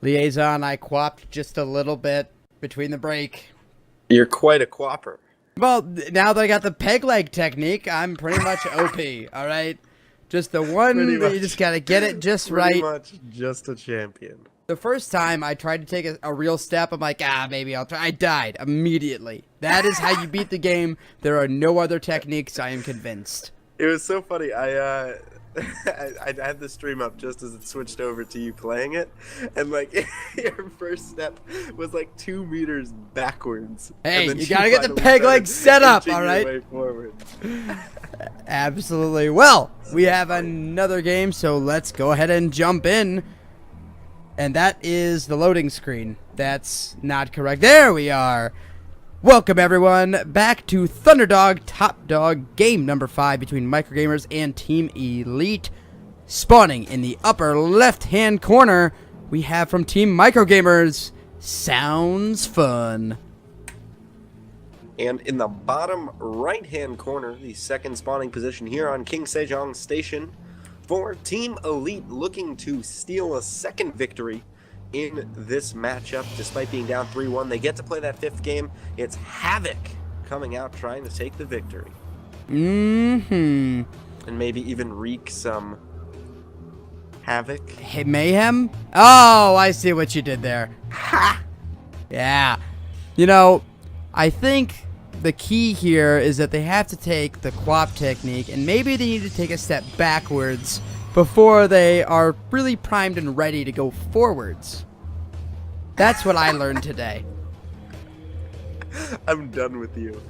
Liaison, I quapped just a little bit between the break. You're quite a quapper. Well, now that I got the peg leg technique, I'm pretty much OP, all right? Just the one that you just got to get it just right. Pretty much just a champion. The first time I tried to take a real step, I'm like, maybe I'll try. I died immediately. That is how you beat the game. There are no other techniques, I am convinced. It was so funny. I had the stream up just as it switched over to you playing it, and like your first step was like 2 meters backwards. Hey, you gotta get the peg leg set up, all right? Way forward. Absolutely. Well, we have another game, so let's go ahead and jump in. And that is the loading screen. That's not correct. There we are. Welcome, everyone, back to Thunderdog Top Dog game number 5 between Microgamers and Team Elite. Spawning in the upper left-hand corner, we have from Team Microgamers, SoundsFun. And in the bottom right-hand corner, the second spawning position here on King Sejong Station, for Team Elite looking to steal a second victory in this matchup. Despite being down 3-1, they get to play that 5th game. It's Havok coming out trying to take the victory. Mm-hmm. And maybe even wreak some havoc. Hey, mayhem? Oh, I see what you did there. Ha! Yeah. You know, I think the key here is that they have to take the quap technique, and maybe they need to take a step backwards before they are really primed and ready to go forwards. That's what I learned today. I'm done with you.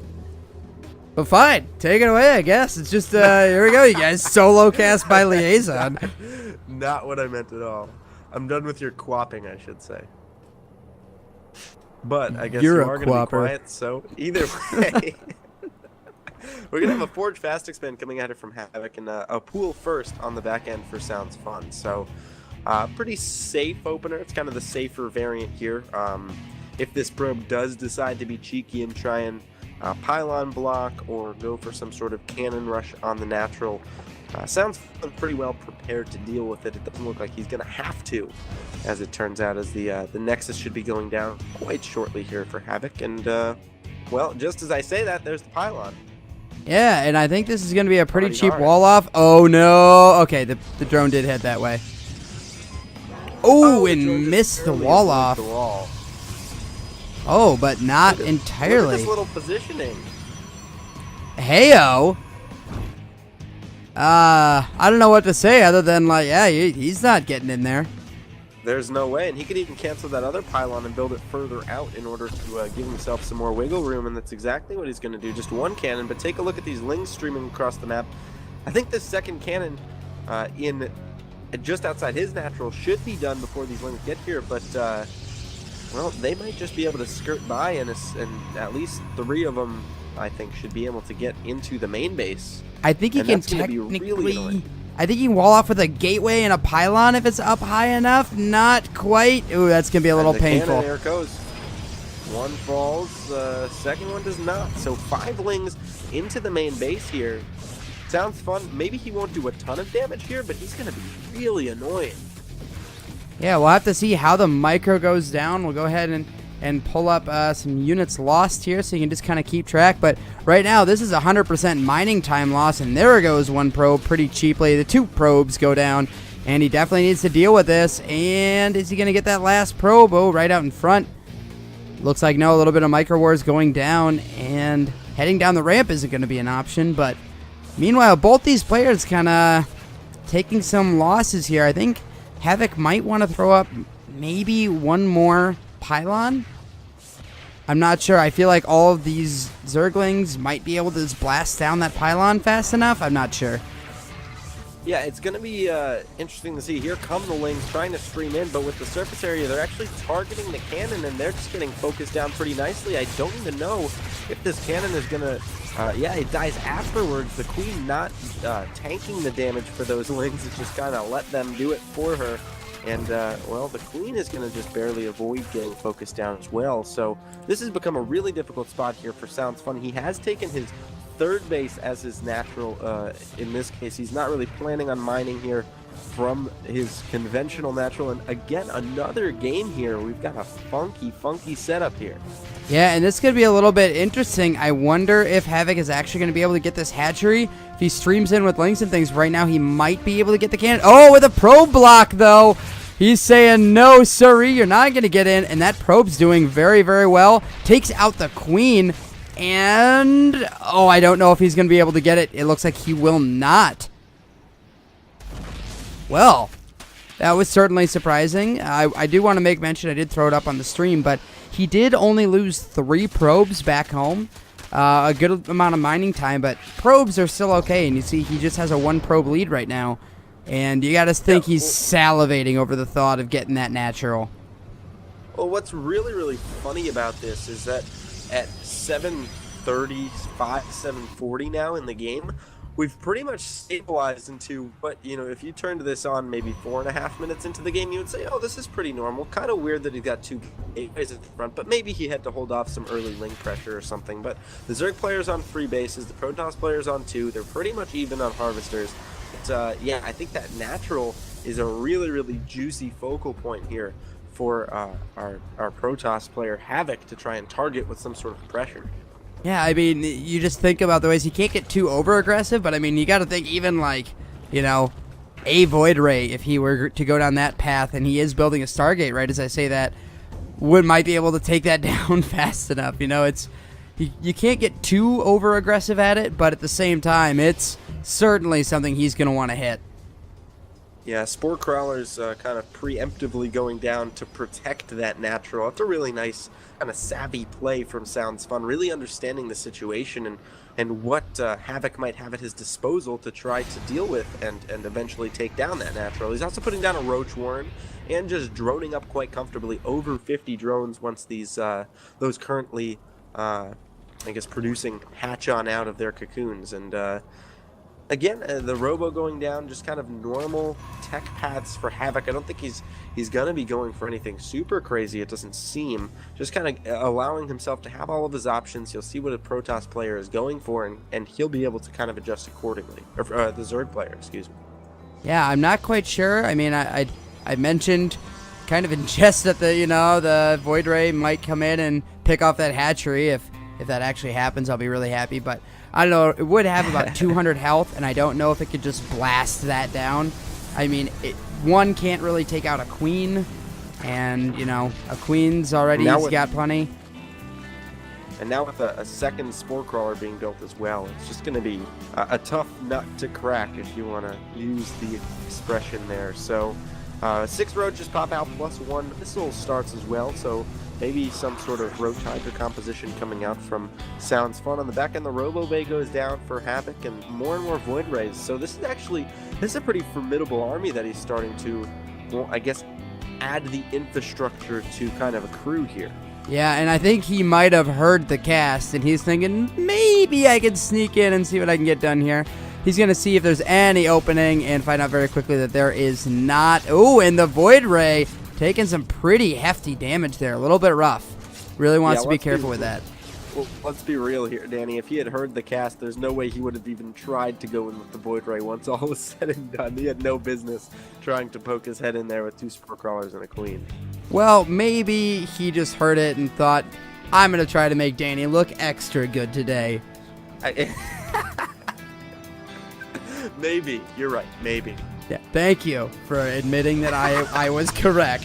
But fine, take it away, I guess. It's just, here we go, you guys. Solo cast by Liaison. Not what I meant at all. I'm done with your quapping, I should say. But I guess you are going to be quiet, so either way. We're going to have a Forge Fast Expand coming at it from Havok, and a pool first on the back end for SoundsFun. So, pretty safe opener. It's kind of the safer variant here. If this probe does decide to be cheeky and try and pylon block or go for some sort of cannon rush on the natural, SoundsFun pretty well prepared to deal with it. It doesn't look like he's going to have to, as it turns out, as the Nexus should be going down quite shortly here for Havok. And, well, just as I say that, there's the pylon. Yeah, and I think this is going to be a pretty cheap wall off. Oh, no. Okay, the drone did head that way. Oh, and missed the wall off. Oh, but not entirely. Look at this little positioning. Heyo. I don't know what to say other than, like, yeah, he's not getting in there. There's no way, and he could even cancel that other pylon and build it further out in order to give himself some more wiggle room, and that's exactly what he's going to do. Just one cannon, but take a look at these lings streaming across the map. I think this second cannon in just outside his natural should be done before these lings get here, but, well, they might just be able to skirt by, and at least 3 of them, I think, should be able to get into the main base. I think he can technically... I think he can wall off with a gateway and a pylon if it's up high enough. Not quite. Ooh, that's going to be a little painful. There it goes. One falls. Second one does not. So 5 lings into the main base here. Sounds fun. Maybe he won't do a ton of damage here, but he's going to be really annoying. Yeah, we'll have to see how the micro goes down. We'll go ahead and pull up some units lost here so you can just kind of keep track. But right now, this is 100% mining time loss, and there goes one probe pretty cheaply. The 2 probes go down, and he definitely needs to deal with this. And is he going to get that last probe? Oh, right out in front. Looks like no, a little bit of micro wars going down, and heading down the ramp isn't going to be an option. But meanwhile, both these players kind of taking some losses here. I think Havok might want to throw up maybe one more pylon. I'm not sure. I feel like all of these Zerglings might be able to just blast down that pylon fast enough. I'm not sure. Yeah, it's going to be interesting to see. Here come the lings trying to stream in, but with the surface area, they're actually targeting the cannon, and they're just getting focused down pretty nicely. I don't even know if this cannon is going to... yeah, it dies afterwards. The queen not tanking the damage for those lings. It's just kind of let them do it for her. And, well, the queen is going to just barely avoid getting focused down as well. So this has become a really difficult spot here for SoundsFun. He has taken his third base as his natural. In this case, he's not really planning on mining here from his conventional natural. And again, another game here. We've got a funky setup here. Yeah, and this could be a little bit interesting. I wonder if Havok is actually going to be able to get this hatchery. If he streams in with links and things right now, he might be able to get the cannon. Oh, with a probe block, though. He's saying, no, sirree, you're not going to get in. And that probe's doing very, very well. Takes out the queen. And, oh, I don't know if he's going to be able to get it. It looks like he will not. Well, that was certainly surprising. I do want to make mention, I did throw it up on the stream, but he did only lose 3 probes back home. A good amount of mining time, but probes are still okay. And you see he just has a 1 probe lead right now. And you got to think he's salivating over the thought of getting that natural. Well, what's really funny about this is that at 7:35, 7:40 now in the game, we've pretty much stabilized into what, you know, if you turned this on maybe 4.5 minutes into the game, you would say, oh, this is pretty normal. Kind of weird that he got 2 gateways at the front, but maybe he had to hold off some early link pressure or something. But the Zerg player's on 3 bases, the Protoss player's on 2. They're pretty much even on harvesters. But, yeah, I think that natural is a really juicy focal point here for our Protoss player Havok to try and target with some sort of pressure. Yeah, I mean, you just think about the ways he can't get too over-aggressive, but I mean, you got to think even like, you know, a Void Ray, if he were to go down that path, and he is building a Stargate, right, as I say that, might be able to take that down fast enough. You know, you can't get too over-aggressive at it, but at the same time, it's certainly something he's going to want to hit. Yeah, Spore Crawler's kind of preemptively going down to protect that natural. It's a really nice kind of savvy play from SoundsFun, really understanding the situation and what Havok might have at his disposal to try to deal with and eventually take down that natural. He's also putting down a Roach Warren and just droning up quite comfortably, over 50 drones once these those currently, I guess, producing hatch on out of their cocoons. And again, the Robo going down, just kind of normal tech paths for Havok. I don't think he's going to be going for anything super crazy, it doesn't seem. Just kind of allowing himself to have all of his options. He'll see what a Protoss player is going for, and he'll be able to kind of adjust accordingly. Or the Zerg player, excuse me. Yeah, I'm not quite sure. I mean, I mentioned kind of in jest that the Void Ray might come in and pick off that hatchery. If that actually happens, I'll be really happy. But I don't know, it would have about 200 health, and I don't know if it could just blast that down. I mean, one can't really take out a queen, and, you know, a queen's already got plenty. And now with a second Spore Crawler being built as well, it's just going to be a tough nut to crack, if you want to use the expression there. So 6 roaches pop out, +1 missile starts as well, so maybe some sort of Roach Hydra composition coming out from SoundsFun. On the back end, the Robo Bay goes down for Havok, and more Void Rays. So this is a pretty formidable army that he's starting to, well, I guess, add the infrastructure to kind of accrue here. Yeah, and I think he might have heard the cast, and he's thinking, maybe I can sneak in and see what I can get done here. He's going to see if there's any opening and find out very quickly that there is not. Oh, and the Void Ray taking some pretty hefty damage there. A little bit rough. Really wants to be careful with that. Well, let's be real here, Danny. If he had heard the cast, there's no way he would have even tried to go in with the Void Ray once all was said and done. He had no business trying to poke his head in there with 2 Spore Crawlers and a Queen. Well, maybe he just heard it and thought, I'm going to try to make Danny look extra good today. Maybe. You're right. Maybe. Yeah, thank you for admitting that I was correct.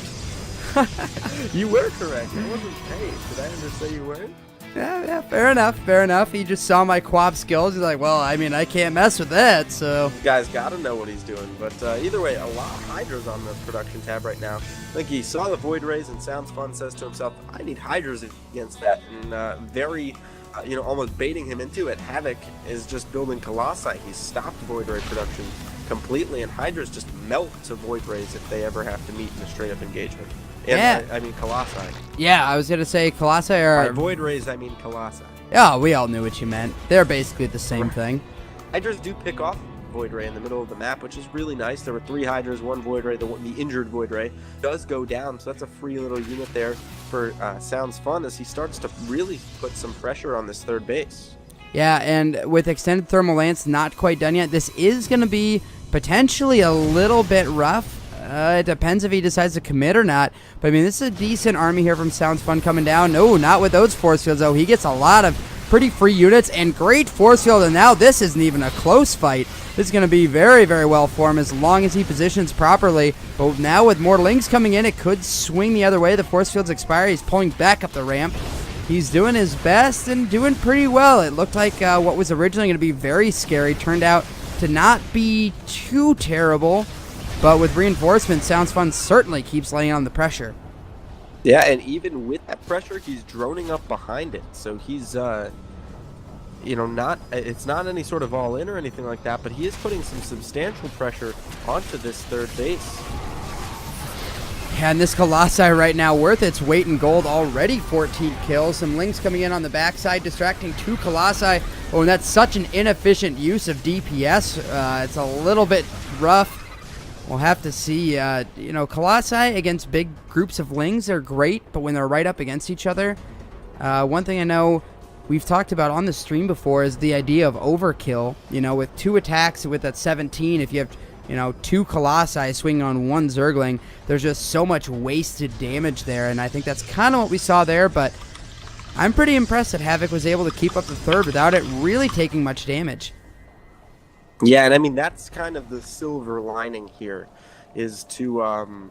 You were correct. I wasn't paid. Did I understand you weren't? Yeah, fair enough. He just saw my quap skills. He's like, well, I mean, I can't mess with that, so. You guys got to know what he's doing. But either way, a lot of Hydras on the production tab right now. I think he saw the Void Rays, and SoundsFun says to himself, I need Hydras against that. And very, almost baiting him into it. Havok is just building Colossi. He's stopped Void Ray production completely, and Hydras just melt to Void Rays if they ever have to meet in a straight-up engagement. And, yeah. I mean Colossi. Yeah, I was going to say Colossi are... By Void Rays, I mean Colossi. Oh, we all knew what you meant. They're basically the same thing. Hydras do pick off Void Ray in the middle of the map, which is really nice. There were 3 Hydras, 1 Void Ray. The injured Void Ray does go down, so that's a free little unit there for SoundsFun as he starts to really put some pressure on this third base. Yeah, and with extended thermal lance not quite done yet, this is going to be potentially a little bit rough. It depends if he decides to commit or not. But, I mean, this is a decent army here from SoundsFun coming down. No, not with those force fields, though. He gets a lot of pretty free units and great force field, and now this isn't even a close fight. This is going to be very, very well for him as long as he positions properly. But now with more Lings coming in, it could swing the other way. The force fields expire. He's pulling back up the ramp. He's doing his best and doing pretty well. It looked like what was originally going to be very scary turned out to not be too terrible. But with reinforcements, SoundsFun certainly keeps laying on the pressure. Yeah, and even with that pressure, he's droning up behind it. So he's, you know, it's not any sort of all-in or anything like that, but he is putting some substantial pressure onto this third base. Yeah, and this Colossi right now worth its weight in gold. Already 14 kills. Some Lings coming in on the backside, distracting 2 Colossi. Oh, and that's such an inefficient use of DPS. It's a little bit rough. We'll have to see. You know, Colossi against big groups of Lings are great, but when they're right up against each other, one thing I know we've talked about on the stream before is the idea of overkill. You know, with 2 attacks with that 17, if you have, you know, 2 Colossi swinging on 1 Zergling, there's just so much wasted damage there, and I think that's kind of what we saw there, but I'm pretty impressed that Havok was able to keep up the third without it really taking much damage. Yeah, and I mean, that's kind of the silver lining here, is to,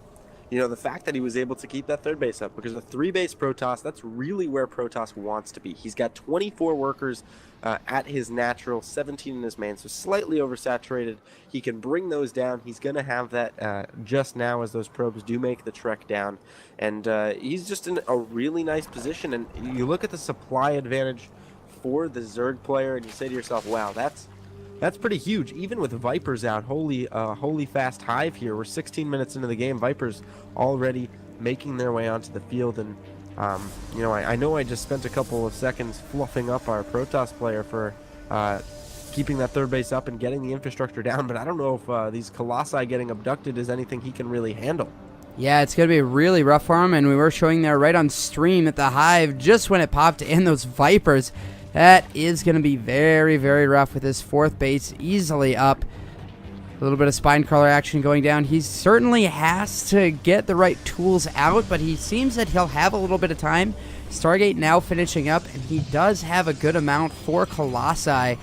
you know, the fact that he was able to keep that third base up, because the 3-base Protoss, that's really where Protoss wants to be. He's got 24 workers at his natural, 17 in his main, so slightly oversaturated. He can bring those down. He's going to have that just now as those probes do make the trek down, and he's just in a really nice position. And you look at the supply advantage for the Zerg player, and you say to yourself, wow, that's pretty huge. Even with Vipers out, holy fast hive here. We're 16 minutes into the game. Vipers already making their way onto the field. And, you know I just spent a couple of seconds fluffing up our Protoss player for keeping that third base up and getting the infrastructure down. But I don't know if these Colossi getting abducted is anything he can really handle. Yeah, it's going to be really rough for him. And we were showing there right on stream that the hive, just when it popped in, those Vipers, that is going to be very, very rough with his 4th base easily up. A little bit of spine crawler action going down. He certainly has to get the right tools out, but he seems that he'll have a little bit of time. Stargate now finishing up, and he does have a good amount for Colossi.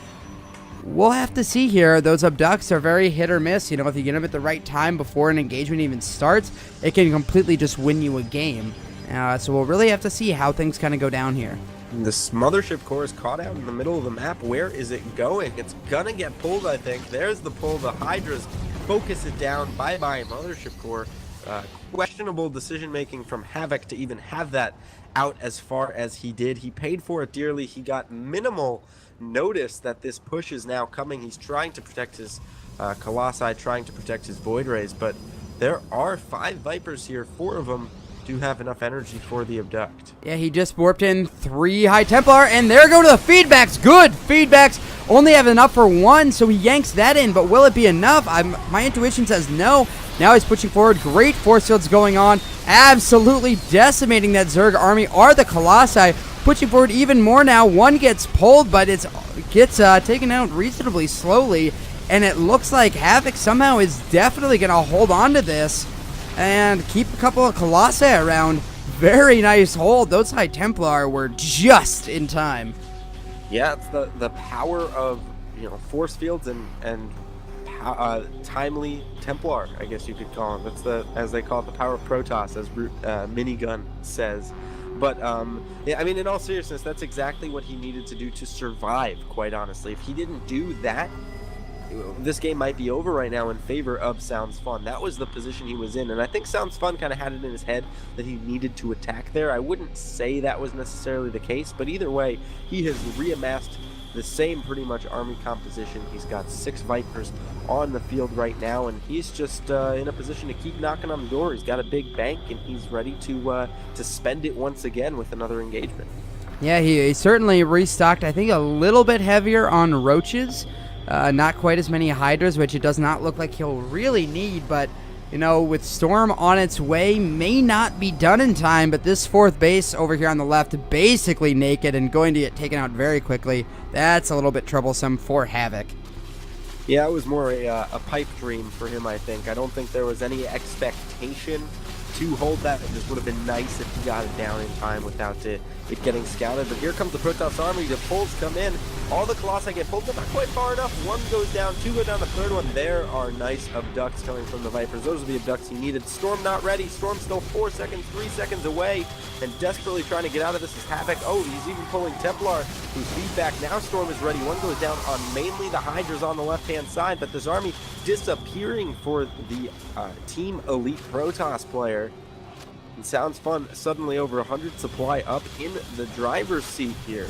We'll have to see here. Those abducts are very hit or miss. You know, if you get them at the right time before an engagement even starts, it can completely just win you a game. So we'll really have to see how things kind of go down here. This Mothership Core is caught out in the middle of the map. Where is it going? It's gonna get pulled, I think. There's the pull. The Hydras focus it down. Bye-bye, Mothership Core. Questionable decision-making from Havok to even have that out as far as he did. He paid for it dearly. He got minimal notice that this push is now coming. He's trying to protect his Colossi, trying to protect his Void Rays, but there are 5 Vipers here. 4 of them do have enough energy for the abduct. Yeah, he just warped in 3 High Templar, and there go to the feedbacks. Good feedbacks. Only have enough for 1, so he yanks that in, but will it be enough? My intuition says no. Now he's pushing forward. Great force fields going on. Absolutely decimating that Zerg army are the Colossi. Pushing forward even more now. 1 gets pulled, but it gets taken out reasonably slowly, and it looks like Havok somehow is definitely going to hold on to this and keep a couple of Colossi around. Very nice hold. Those High Templar were just in time. Yeah, it's the power of, you know, force fields and timely Templar, I guess you could call them. That's as they call it, the power of Protoss, as Minigun says. But yeah, I mean, in all seriousness, that's exactly what he needed to do to survive, quite honestly. If he didn't do that, this game might be over right now in favor of SoundsFun. That was the position he was in, and I think SoundsFun kind of had it in his head that he needed to attack there. I wouldn't say that was necessarily the case, but either way, he has reamassed the same pretty much army composition. He's got 6 Vipers on the field right now, and he's just in a position to keep knocking on the door. He's got a big bank, and he's ready to spend it once again with another engagement. Yeah, he certainly restocked, I think, a little bit heavier on roaches. Not quite as many Hydras, which it does not look like he'll really need, but you know, with Storm on its way, may not be done in time, but this fourth base over here on the left, basically naked and going to get taken out very quickly. That's a little bit troublesome for Havok. Yeah, it was more a pipe dream for him, I think. I don't think there was any expectation to hold that. It just would have been nice if he got it down in time without it getting scouted. But here comes the Protoss army. The pulls come in. All the Colossi get pulled, but not quite far enough. One goes down, two go down, the third one. There are nice abducts coming from the Vipers. Those are the abducts he needed. Storm not ready. Storm still 4 seconds, 3 seconds away, and desperately trying to get out of this is Havok. Oh, he's even pulling Templar, who's feedback. Now Storm is ready. One goes down on mainly the Hydras on the left-hand side, but this army disappearing for the Team Elite Protoss player. And SoundsFun suddenly over 100 supply up in the driver's seat here.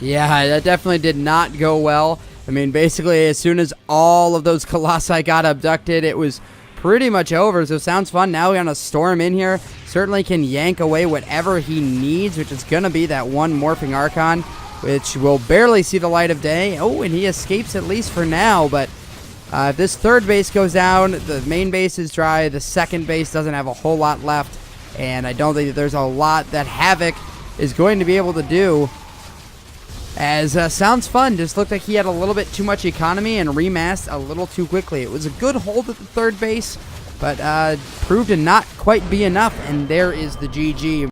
Yeah, that definitely did not go well. I mean, basically, as soon as all of those Colossi got abducted, it was pretty much over. So SoundsFun now going to storm in here. Certainly can yank away whatever he needs, which is going to be that one Morphing Archon, which will barely see the light of day. Oh, and he escapes at least for now, but if this third base goes down, the main base is dry. The second base doesn't have a whole lot left, and I don't think that there's a lot that Havok is going to be able to do. As SoundsFun just looked like he had a little bit too much economy and remassed a little too quickly. It was a good hold at the third base, but proved to not quite be enough, and there is the GG.